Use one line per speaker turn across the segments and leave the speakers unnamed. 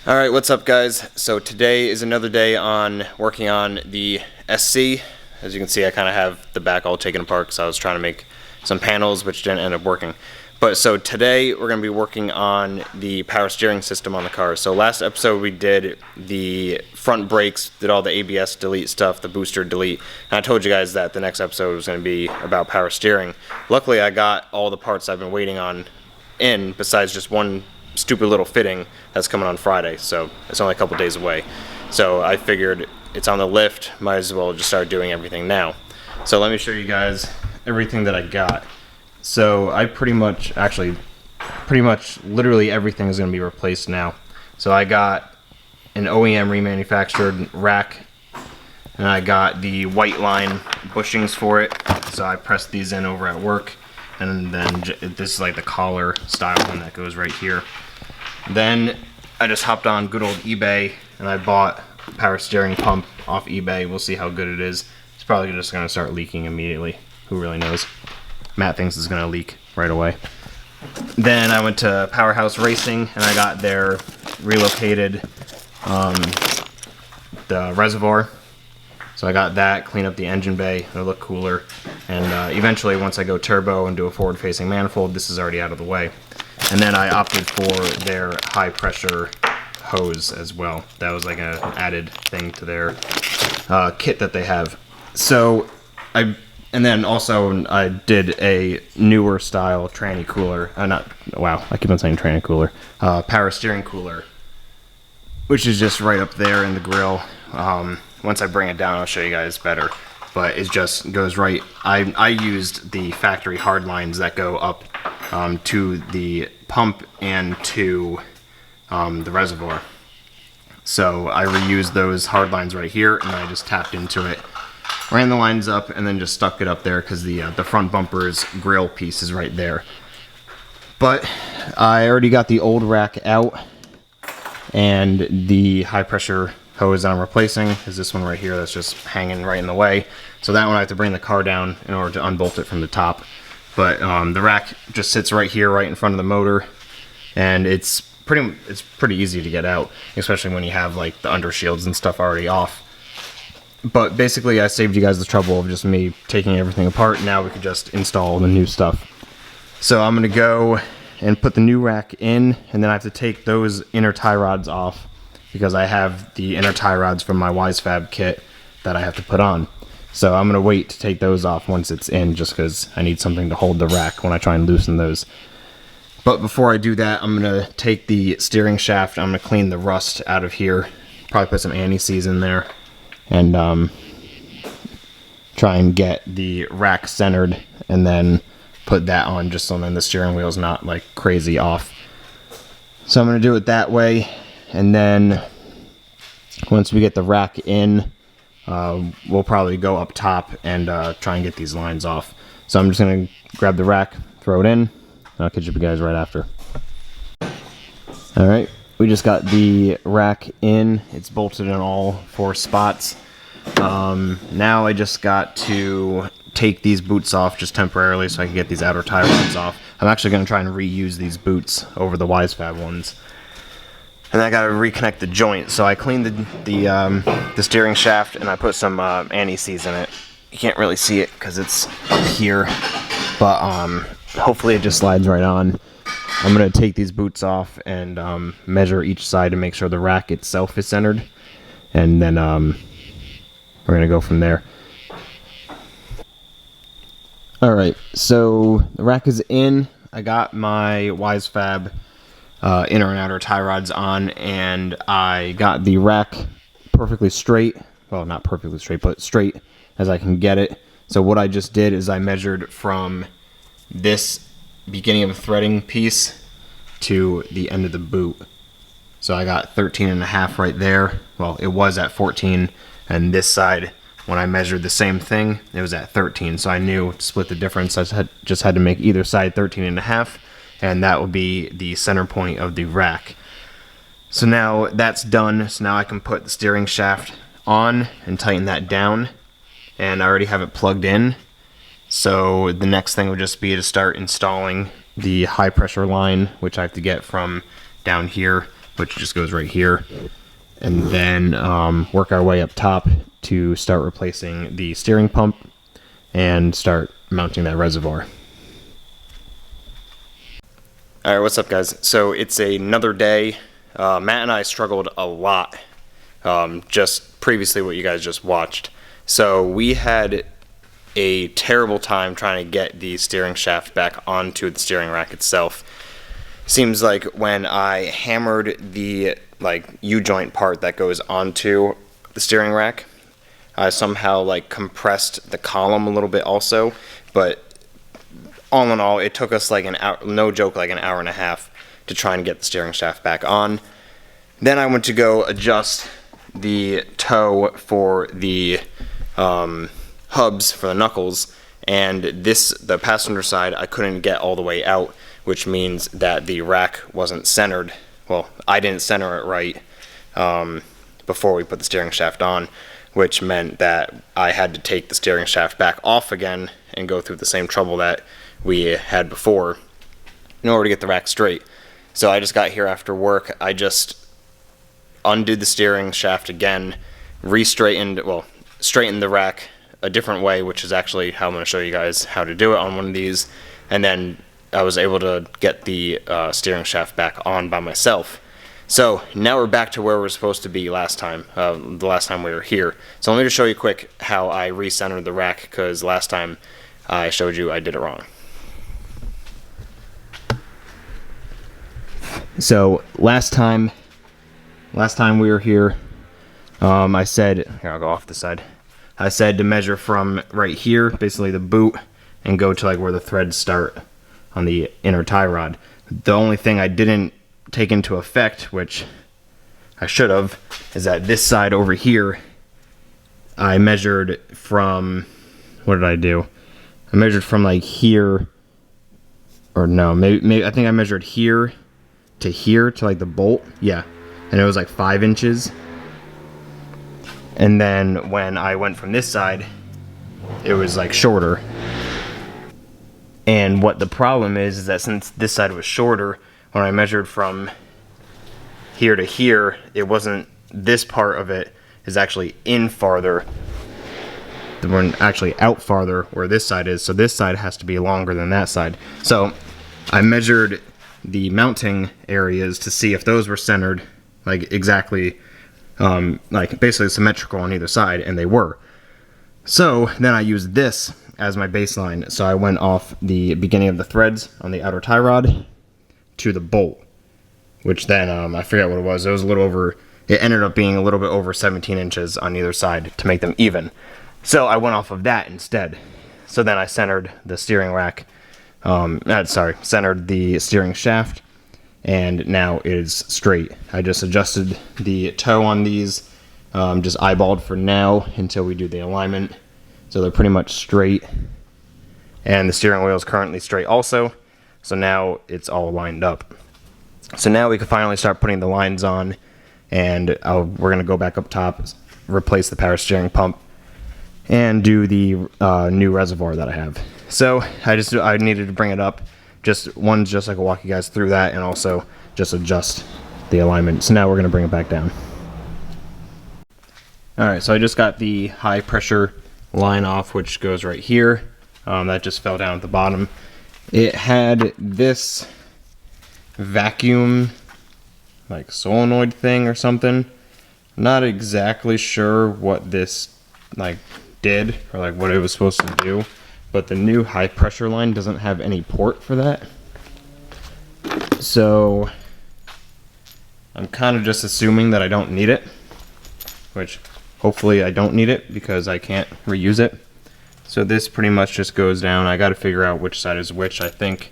Alright, what's up guys? So today is another day on working on the SC. As you can see, I kind of have the back all taken apart because I was trying to make some panels which didn't end up working. But so today we're going to be working on the power steering system on the car. So last episode we did the front brakes, did all the ABS delete stuff, the booster delete, and I told you guys that the next episode was going to be about power steering. Luckily I got all the parts I've been waiting on in, besides just one stupid little fitting that's coming on Friday, so it's only a couple days away. So I figured it's on the lift, might as well just start doing everything now. So let me show you guys everything that I got. So I pretty much literally everything is going to be replaced now. So I got an OEM remanufactured rack, and I got the Whiteline bushings for it. So I pressed these in over at work, and then this is like the collar style one that goes right here. Then I just hopped on good old eBay and I bought a power steering pump off eBay. We'll see how good it is. It's probably just going to start leaking immediately. Who really knows? Matt thinks it's going to leak right away. Then I went to Powerhouse Racing and I got their relocated the Reservoir. So I got that, clean up the engine bay, it'll look cooler. And eventually once I go turbo and do a forward facing manifold, this is already out of the way. And then I opted for their high pressure hose as well. That was like an added thing to their kit that they have. So and then also I did a newer style tranny cooler. I keep on saying tranny cooler. Power steering cooler, which is just right up there in the grill. Once I bring it down, I'll show you guys better. But it just goes right. I used the factory hard lines that go up to the pump and to the reservoir. So I reused those hard lines right here, and I just tapped into it, ran the lines up, and then just stuck it up there because the front bumper's grill piece is right there. But I already got the old rack out, and the high pressure hose that I'm replacing is this one right here that's just hanging right in the way. So that one I have to bring the car down in order to unbolt it from the top. But the rack just sits right here, right in front of the motor, and it's pretty easy to get out, especially when you have like the undershields and stuff already off. But basically I saved you guys the trouble of just me taking everything apart. Now we could just install the new stuff. So I'm gonna go and put the new rack in, and then I have to take those inner tie rods off because I have the inner tie rods from my WiseFab kit that I have to put on. So I'm going to wait to take those off once it's in, just because I need something to hold the rack when I try and loosen those. But before I do that, I'm going to take the steering shaft, I'm going to clean the rust out of here, probably put some anti-seize in there, and try and get the rack centered, and then put that on just so then the steering wheel's not like crazy off. So I'm going to do it that way. And then once we get the rack in, we'll probably go up top and try and get these lines off. So I'm just going to grab the rack, throw it in, and I'll catch you guys right after. Alright, we just got the rack in. It's bolted in all 4 spots. Now I just got to take these boots off just temporarily so I can get these outer tie rods off. I'm actually going to try and reuse these boots over the WiseFab ones. And I got to reconnect the joint. So I cleaned the steering shaft and I put some anti-seize in it. You can't really see it because it's here, but hopefully it just slides right on. I'm going to take these boots off and measure each side to make sure the rack itself is centered, and then we're going to go from there. Alright, so the rack is in. I got my WiseFab inner and outer tie rods on, and I got the rack perfectly straight. Well, not perfectly straight, but straight as I can get it. So what I just did is I measured from this beginning of a threading piece to the end of the boot. So I got 13.5 right there. Well, it was at 14, and this side, when I measured the same thing, it was at 13. So I knew to split the difference, I just had to make either side 13.5. And that will be the center point of the rack. So now that's done. So now I can put the steering shaft on and tighten that down. And I already have it plugged in. So the next thing would just be to start installing the high pressure line, which I have to get from down here. which just goes right here, and then work our way up top to start replacing the steering pump and start mounting that reservoir. Alright, what's up guys? So it's another day. Matt and I struggled a lot, just previously what you guys just watched. So we had a terrible time trying to get the steering shaft back onto the steering rack itself. Seems like when I hammered the U-joint part that goes onto the steering rack, I somehow compressed the column a little bit also, but all in all it took us an hour, no joke, an hour and a half to try and get the steering shaft back on. Then I went to go adjust the toe for the hubs for the knuckles, and the passenger side I couldn't get all the way out, which means that the rack wasn't centered. Well, I didn't center it right before we put the steering shaft on, which meant that I had to take the steering shaft back off again and go through the same trouble that we had before in order to get the rack straight. So I just got here after work. I just undid the steering shaft again, straightened the rack a different way, which is actually how I'm going to show you guys how to do it on one of these, and then I was able to get the steering shaft back on by myself. So now we're back to where we're supposed to be last time, the last time we were here. So let me just show you quick how I recentered the rack, because last time I showed you I did it wrong. So last time we were here, I said, here, I'll go off the side. I said to measure from right here, basically the boot, and go to where the threads start on the inner tie rod. The only thing I didn't take into effect, which I should have, is that this side over here, I measured from, what did I do? I measured from here, or no, maybe I think I measured here to the bolt, yeah, and it was 5 inches. And then when I went from this side, it was shorter. And what the problem is that since this side was shorter, when I measured from here to here, it wasn't, this part of it is actually in farther. We're actually out farther where this side is, so this side has to be longer than that side. So I measured the mounting areas to see if those were centered, exactly, basically symmetrical on either side, and they were. So then I used this as my baseline. So I went off the beginning of the threads on the outer tie rod to the bolt, which then I forget what it was. It was a little over, it ended up being a little bit over 17 inches on either side to make them even. So I went off of that instead. So then I centered the steering rack, centered the steering shaft, and now it is straight. I just adjusted the toe on these, just eyeballed for now until we do the alignment. So they're pretty much straight, and the steering wheel is currently straight also. So now it's all lined up. So now we can finally start putting the lines on, and we're gonna go back up top, replace the power steering pump, and do the new reservoir that I have. So I needed to bring it up. Just I could walk you guys through that, and also just adjust the alignment. So now we're gonna bring it back down. All right, so I just got the high pressure line off, which goes right here. That just fell down at the bottom. It had this vacuum solenoid thing or something. Not exactly sure what this did, or what it was supposed to do, but the new high pressure line doesn't have any port for that. So I'm kind of just assuming that I don't need it, which hopefully I don't need it because I can't reuse it. So this pretty much just goes down. I got to figure out which side is which. I think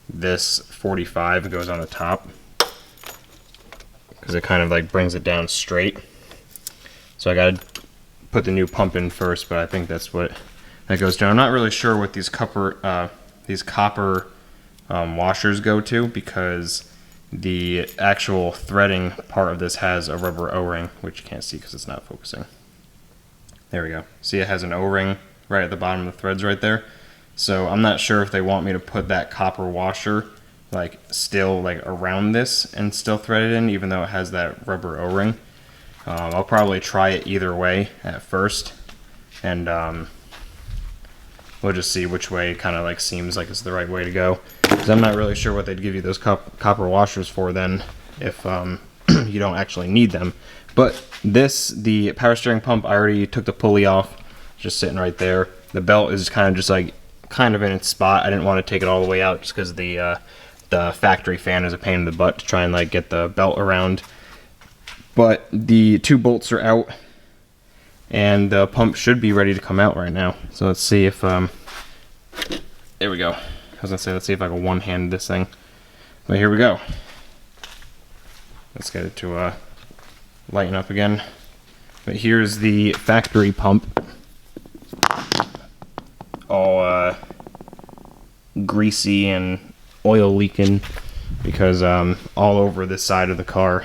this 45 goes on the top because it kind of brings it down straight. So I got to put the new pump in first, but I think that's what that goes down. I'm not really sure what these copper washers go to, because the actual threading part of this has a rubber O-ring, which you can't see because it's not focusing. There we go. See, it has an O-ring right at the bottom of the threads right there. So I'm not sure if they want me to put that copper washer like still like around this and still threaded in, even though it has that rubber O-ring. I'll probably try it either way at first, and we'll just see which way kind of like seems like it's the right way to go, because I'm not really sure what they'd give you those copper washers for then if you don't actually need them. But the power steering pump, I already took the pulley off, just sitting right there. The belt is kind of just like in its spot. I didn't want to take it all the way out just because the factory fan is a pain in the butt to try and like get the belt around. But the 2 bolts are out, and the pump should be ready to come out right now. So let's see if there we go. I was gonna say, let's see if I can one-hand this thing. But here we go. Let's get it to lighten up again. But here's the factory pump, all greasy and oil leaking, because all over this side of the car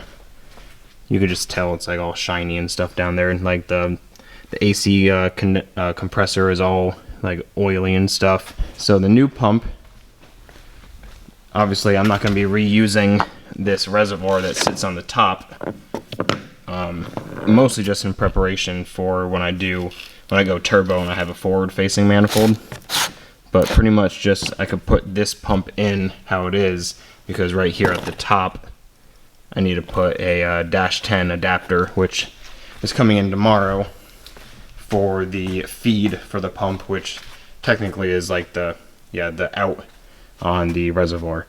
you could just tell it's like all shiny and stuff down there, and like the AC compressor is all like oily and stuff. So the new pump, obviously I'm not going to be reusing this reservoir that sits on the top, mostly just in preparation for when I go turbo and I have a forward facing manifold. But pretty much just I could put this pump in how it is, because right here at the top I need to put a -10 adapter, which is coming in tomorrow, for the feed for the pump, which technically is like the out on the reservoir.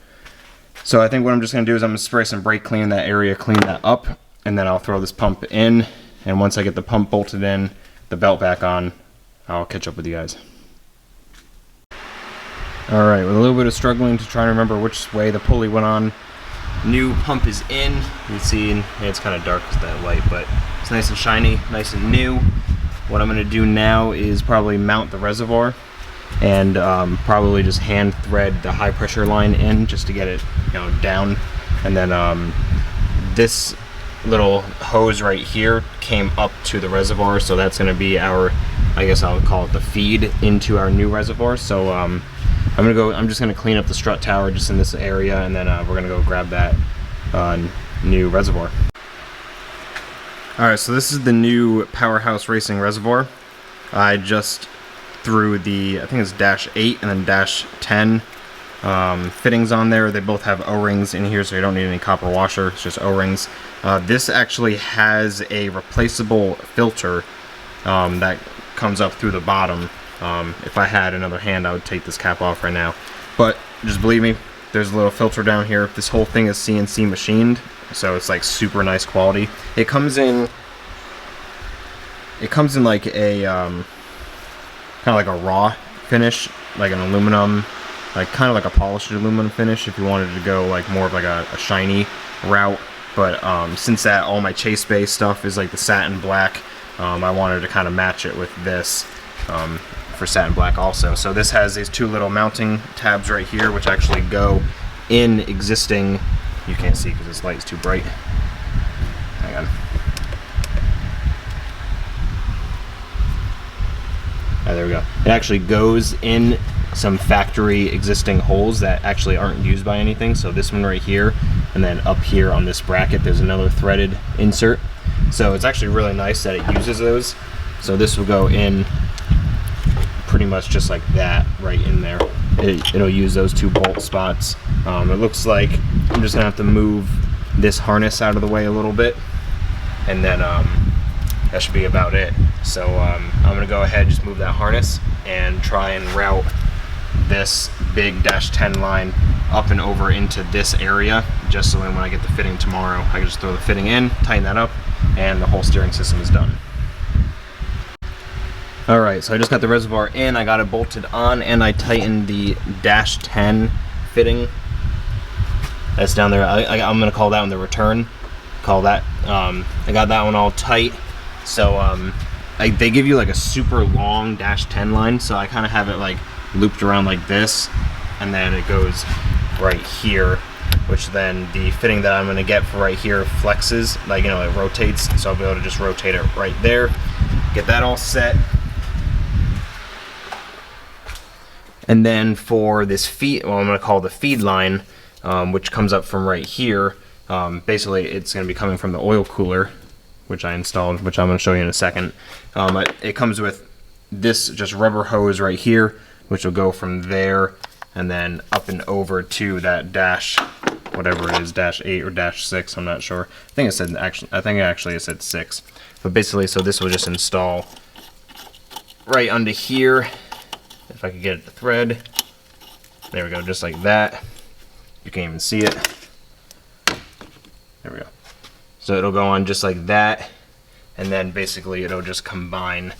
So I think what I'm just going to do is I'm going to spray some brake clean in that area, clean that up, and then I'll throw this pump in, and once I get the pump bolted in, the belt back on, I'll catch up with you guys. Alright, with a little bit of struggling to try and remember which way the pulley went on, new pump is in. You can see it's kind of dark with that light, but it's nice and shiny, nice and new. What I'm going to do now is probably mount the reservoir, and probably just hand thread the high pressure line in just to get it down. And then this little hose right here came up to the reservoir, so that's going to be our, I guess I'll call it the feed into our new reservoir. So I'm just gonna clean up the strut tower just in this area, and then we're gonna go grab that new reservoir. Alright, so this is the new Powerhouse Racing reservoir. I just threw the, I think it's -8 and then -10 fittings on there. They both have O-rings in here, so you don't need any copper washer, it's just O-rings. This actually has a replaceable filter that comes up through the bottom. If I had another hand, I would take this cap off right now. But just believe me, there's a little filter down here. This whole thing is CNC machined, so it's like super nice quality. It comes in like a kind of like a raw finish, like an aluminum, like kind of like a polished aluminum finish if you wanted to go like more of like a shiny route. But since that all my Chase Bay stuff is like the satin black, I wanted to kind of match it with this for satin black also. So this has these 2 little mounting tabs right here, which actually go in existing, you can't see because this light is too bright. Hang on. There we go. It actually goes in some factory existing holes that actually aren't used by anything. So this one right here, and then up here on this bracket there's another threaded insert. So it's actually really nice that it uses those. So this will go in pretty much just like that right in there. It'll use those 2 bolt spots. It looks like I'm just gonna have to move this harness out of the way a little bit, and then that should be about it. So I'm gonna go ahead and just move that harness and try and route this big -10 line up and over into this area, just so then when I get the fitting tomorrow, I can just throw the fitting in, tighten that up, and the whole steering system is done. Alright, so I just got the reservoir in, I got it bolted on, and I tightened the -10 fitting that's down there. I'm going to call that one the return. Call that. I got that one all tight. So they give you like a super long -10 line, so I kind of have it like looped around like this, and then it goes right here, which then the fitting that I'm going to get for right here flexes, like, it rotates, so I'll be able to just rotate it right there, get that all set. And then for this feed, well, I'm going to call the feed line, which comes up from right here. Basically, it's going to be coming from the oil cooler, which I installed, which I'm going to show you in a second. It comes with this just rubber hose right here, which will go from there and then up and over to that dash, whatever it is, dash 8 or dash 6, I'm not sure. I think it said 6. But basically, so this will just install right under here. If I could get it to thread. There we go, just like that. You can't even see it. There we go. So it'll go on just like that, and then basically it'll just combine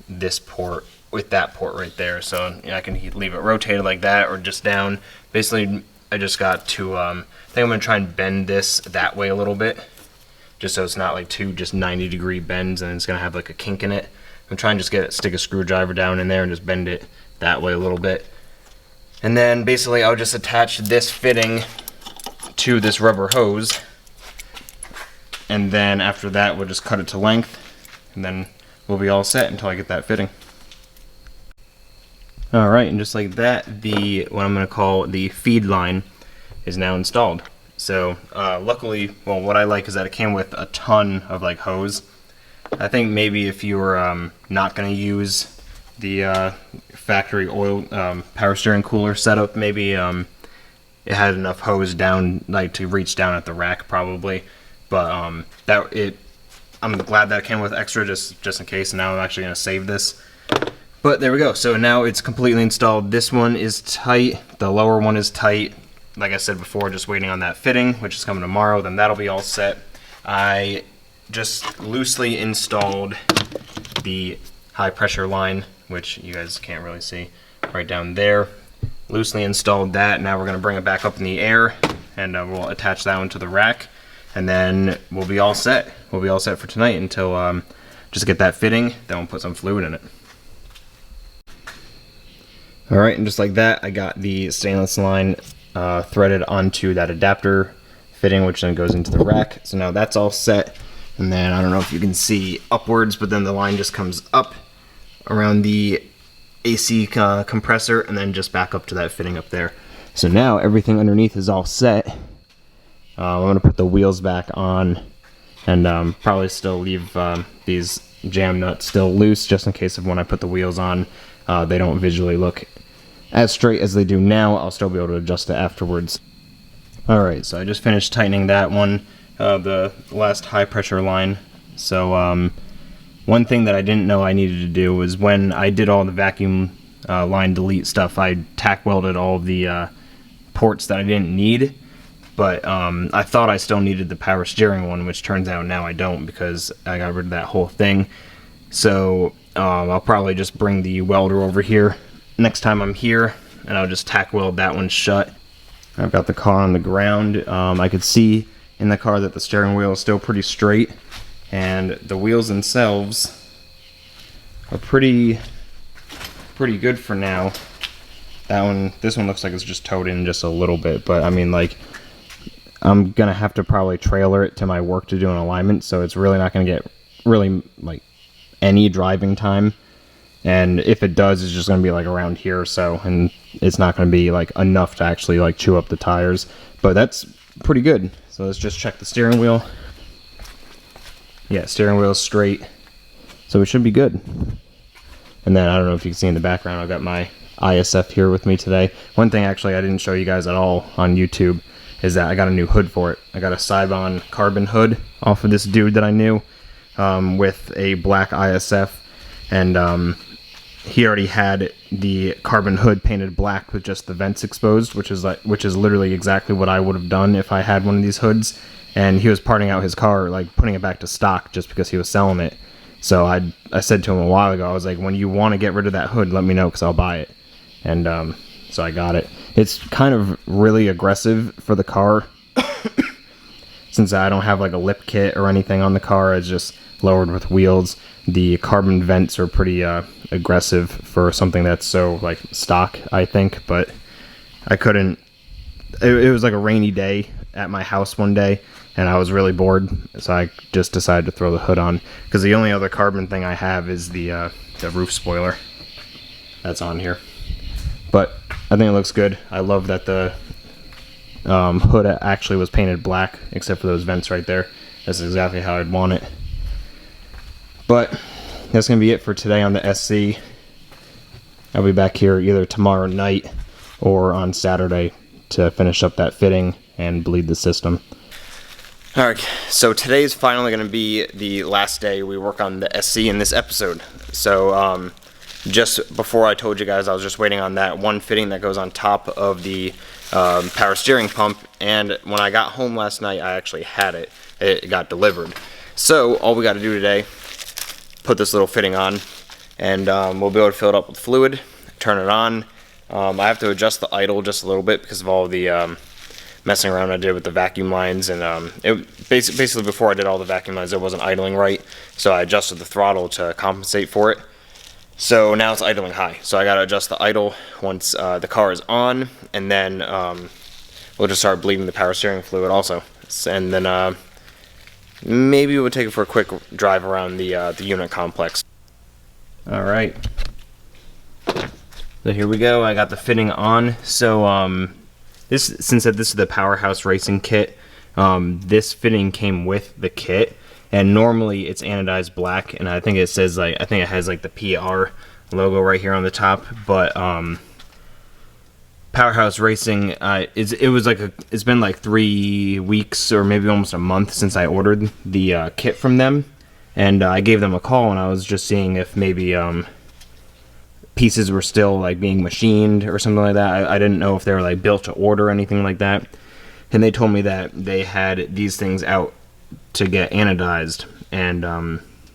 this port with that port right there. So I can leave it rotated like that or just down. Basically, I just got to, I think I'm going to try and bend this that way a little bit, just so it's not like two just 90-degree bends and it's going to have like a kink in it. I'm trying to just stick a screwdriver down in there and just bend it that way a little bit. And then basically I'll just attach this fitting to this rubber hose, and then after that we'll just cut it to length, and then we'll be all set until I get that fitting. Alright, and just like that, what I'm going to call the feed line is now installed. So luckily, well, what I like is that it came with a ton of like hose. I think maybe if you were not going to use the factory oil power steering cooler setup, maybe it had enough hose down like to reach down at the rack probably. But I'm glad that it came with extra just in case. And now I'm actually going to save this. But there we go. So now it's completely installed. This one is tight. The lower one is tight. Like I said before, just waiting on that fitting, which is coming tomorrow. Then that'll be all set. I just loosely installed the high pressure line, which you guys can't really see, right down there. Loosely installed that. Now we're going to bring it back up in the air, and we'll attach that one to the rack, and then we'll be all set. We'll be all set for tonight until just get that fitting. Then we'll put some fluid in it. Alright, and just like that, I got the stainless line threaded onto that adapter fitting, which then goes into the rack. So now that's all set. And then I don't know if you can see upwards, but then the line just comes up around the AC compressor and then just back up to that fitting up there. So now everything underneath is all set. I'm going to put the wheels back on, and probably still leave these jam nuts still loose just in case of when I put the wheels on they don't visually look as straight as they do now. I'll still be able to adjust it afterwards. Alright, so I just finished tightening that one, the last high pressure line. So one thing that I didn't know I needed to do was when I did all the vacuum line delete stuff, I tack welded all the ports that I didn't need, but I thought I still needed the power steering one, which turns out now I don't, because I got rid of that whole thing. So I'll probably just bring the welder over here next time I'm here, and I'll just tack weld that one shut. I've got the car on the ground. I could see in the car that the steering wheel is still pretty straight, and the wheels themselves are pretty good for now. This one looks like it's just towed in just a little bit, but I mean, like, I'm gonna have to probably trailer it to my work to do an alignment, so it's really not gonna get really like any driving time, and if it does, it's just going to be like around here or so, and it's not going to be like enough to actually like chew up the tires, but that's pretty good. So let's just check the steering wheel. Yeah, steering wheel is straight, so it should be good. And then I don't know if you can see in the background, I've got my ISF here with me today. One thing actually I didn't show you guys at all on YouTube is that I got a new hood for it. I got a Cybon carbon hood off of this dude that I knew, with a black ISF, and he already had the carbon hood painted black with just the vents exposed, which is literally exactly what I would have done if I had one of these hoods. And he was parting out his car, like putting it back to stock just because he was selling it. So I said to him a while ago, I was like, when you want to get rid of that hood, let me know, because I'll buy it. And so I got it. It's kind of really aggressive for the car. Since I don't have like a lip kit or anything on the car, it's just lowered with wheels. The carbon vents are pretty aggressive for something that's so like stock, I think, but I couldn't. It was like a rainy day at my house one day, and I was really bored, so I just decided to throw the hood on, because the only other carbon thing I have is the roof spoiler that's on here. But I think it looks good. I love that hood actually was painted black, except for those vents right there. That's exactly how I'd want it. But that's going to be it for today on the SC. I'll be back here either tomorrow night or on Saturday to finish up that fitting and bleed the system. Alright, so today's finally going to be the last day we work on the SC in this episode. So, just before I told you guys, I was just waiting on that one fitting that goes on top of the power steering pump, and when I got home last night, I actually had it. It got delivered. So, all we got to do today, put this little fitting on, and we'll be able to fill it up with fluid, turn it on. I have to adjust the idle just a little bit because of all the messing around I did with the vacuum lines, and it basically before I did all the vacuum lines, it wasn't idling right, so I adjusted the throttle to compensate for it. So now it's idling high, so I got to adjust the idle once the car is on, and then we'll just start bleeding the power steering fluid also, and then maybe we'll take it for a quick drive around the unit complex. All right. So here we go. I got the fitting on. So since this is the Powerhouse Racing kit, this fitting came with the kit, and normally it's anodized black, and I think it says I think it has like the PR logo right here on the top. But Powerhouse Racing, it's been like 3 weeks or maybe almost a month since I ordered the kit from them, and I gave them a call, and I was just seeing if maybe pieces were still like being machined or something like that. I didn't know if they were like built to order or anything like that. And they told me that they had these things out to get anodized, and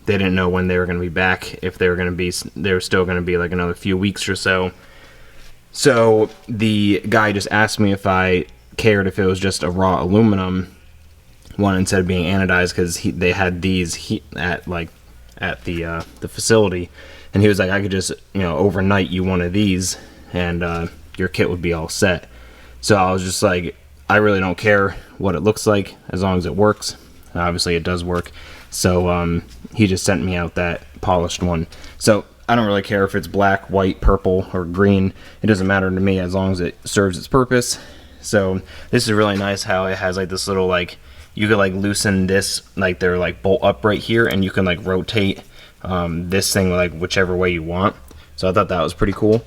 they didn't know when they were going to be back, if they were still going to be like another few weeks or so. So the guy just asked me if I cared if it was just a raw aluminum one instead of being anodized, because they had these at the facility. And he was like, I could just, overnight you one of these, and your kit would be all set. So I was just like, I really don't care what it looks like, as long as it works. Obviously, it does work. So he just sent me out that polished one. So I don't really care if it's black, white, purple, or green. It doesn't matter to me as long as it serves its purpose. So this is really nice how it has like this little, like, you could like loosen this, like they're like bolt up right here, and you can like rotate this thing like whichever way you want. So I thought that was pretty cool,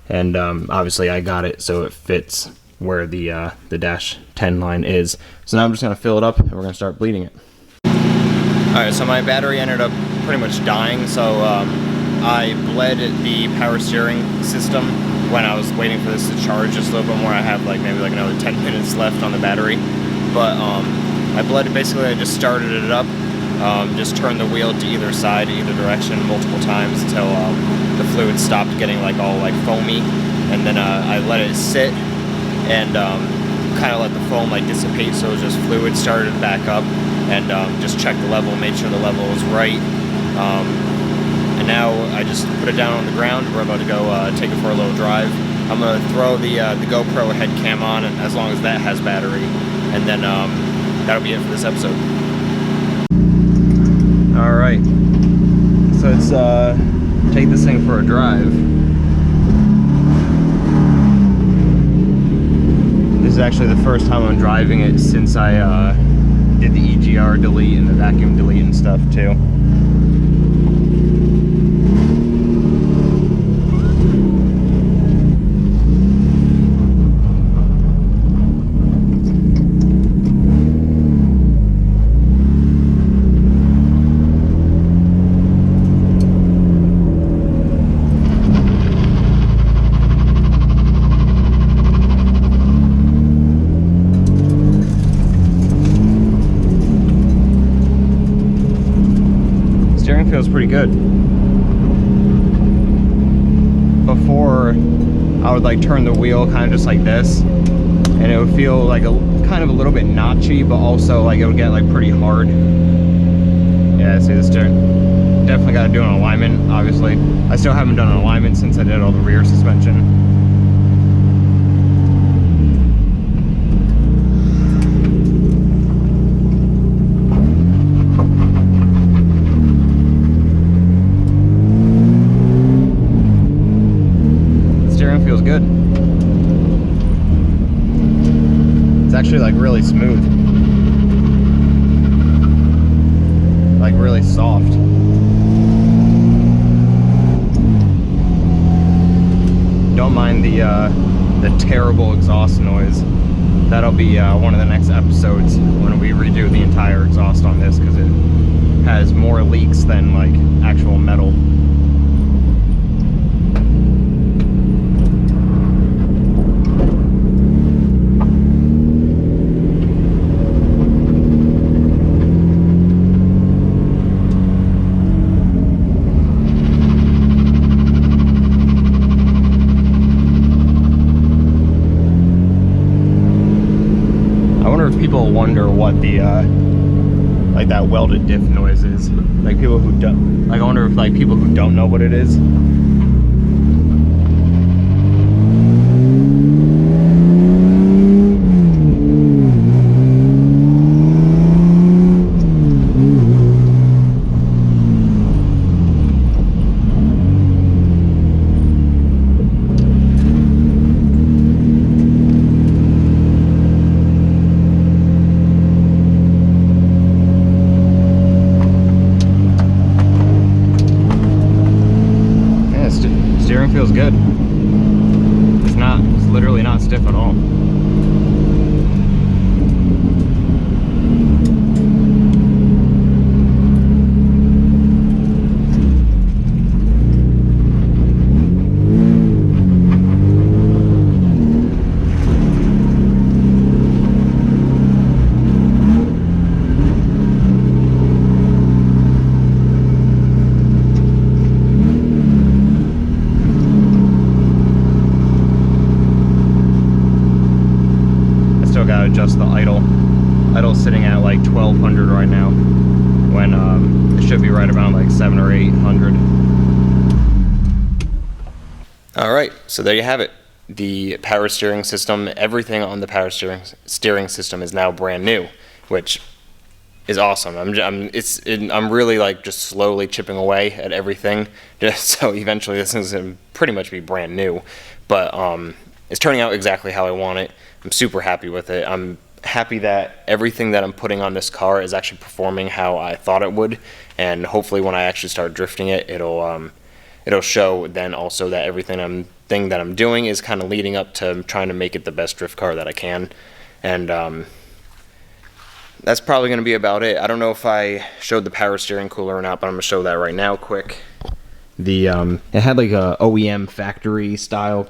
and obviously I got it so it fits where the dash 10 line is. So now I'm just gonna fill it up and we're gonna start bleeding it. Alright, so my battery ended up pretty much dying, so I bled the power steering system when I was waiting for this to charge just a little bit more. I have like maybe like another 10 minutes left on the battery, but I bled it. Basically I just started it up. Just turned the wheel to either side, either direction, multiple times until the fluid stopped getting like all like foamy, and then I let it sit and kind of let the foam like dissipate, so it was just fluid. Started back up and just checked the level, made sure the level was right, and now I just put it down on the ground. We're about to go take it for a little drive. I'm gonna throw the GoPro head cam on, and as long as that has battery, and then that'll be it for this episode. Alright, so let's take this thing for a drive. This is actually the first time I'm driving it since I did the EGR delete and the vacuum delete and stuff too. Feels pretty good. Before, I would like turn the wheel kind of just like this, and it would feel like kind of a little bit notchy, but also like it would get like pretty hard. Yeah, see this turn. Definitely got to do an alignment, obviously. I still haven't done an alignment since I did all the rear suspension. Feels good. It's actually like really smooth. Like really soft. Don't mind the terrible exhaust noise. That'll be one of the next episodes when we redo the entire exhaust on this, because it has more leaks than like actual metal. People wonder what the like that welded diff noise is. Like people who don't, like I wonder if like people who don't know what it is. Feels good. It's literally not stiff at all. Gotta adjust the idle. Idle's sitting at like 1200 right now, when it should be right around like 700 or 800. All right, so there you have it. The power steering system, everything on the power steering system is now brand new, which is awesome. I'm really like just slowly chipping away at everything, just so eventually this is gonna pretty much be brand new. But it's turning out exactly how I want it. I'm super happy with it. I'm happy that everything that I'm putting on this car is actually performing how I thought it would, and hopefully when I actually start drifting it, it'll show then also that everything that I'm doing is kind of leading up to trying to make it the best drift car that I can. And that's probably going to be about it. I don't know if I showed the power steering cooler or not, but I'm going to show that right now quick. It had like a OEM factory style,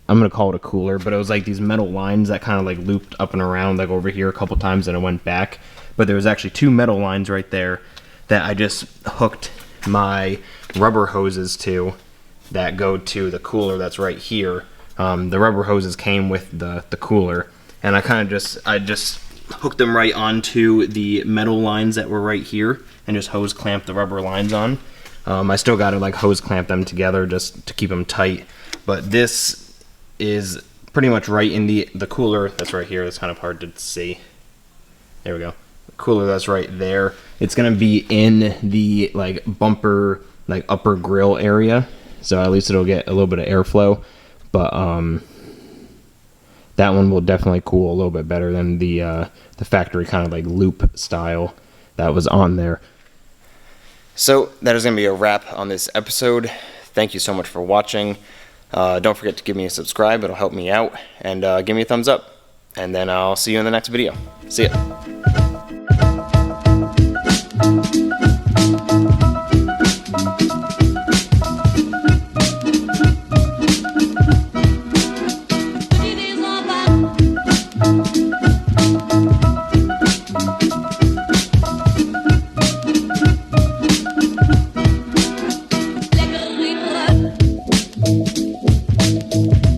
I'm gonna call it a cooler, but it was like these metal lines that kind of like looped up and around like over here a couple times, and it went back. But there was actually two metal lines right there that I just hooked my rubber hoses to that go to the cooler that's right here. The rubber hoses came with the cooler, and I just hooked them right onto the metal lines that were right here and just hose clamped the rubber lines on. I still got to like hose clamp them together just to keep them tight, but this is pretty much right in the cooler that's right here. It's kind of hard to see. There we go. The cooler that's right there. It's gonna be in the like bumper, like upper grill area, so at least it'll get a little bit of airflow. But that one will definitely cool a little bit better than the factory kind of like loop style that was on there. So that is going to be a wrap on this episode. Thank you so much for watching. Don't forget to give me a subscribe. It'll help me out. And give me a thumbs up. And then I'll see you in the next video. See ya.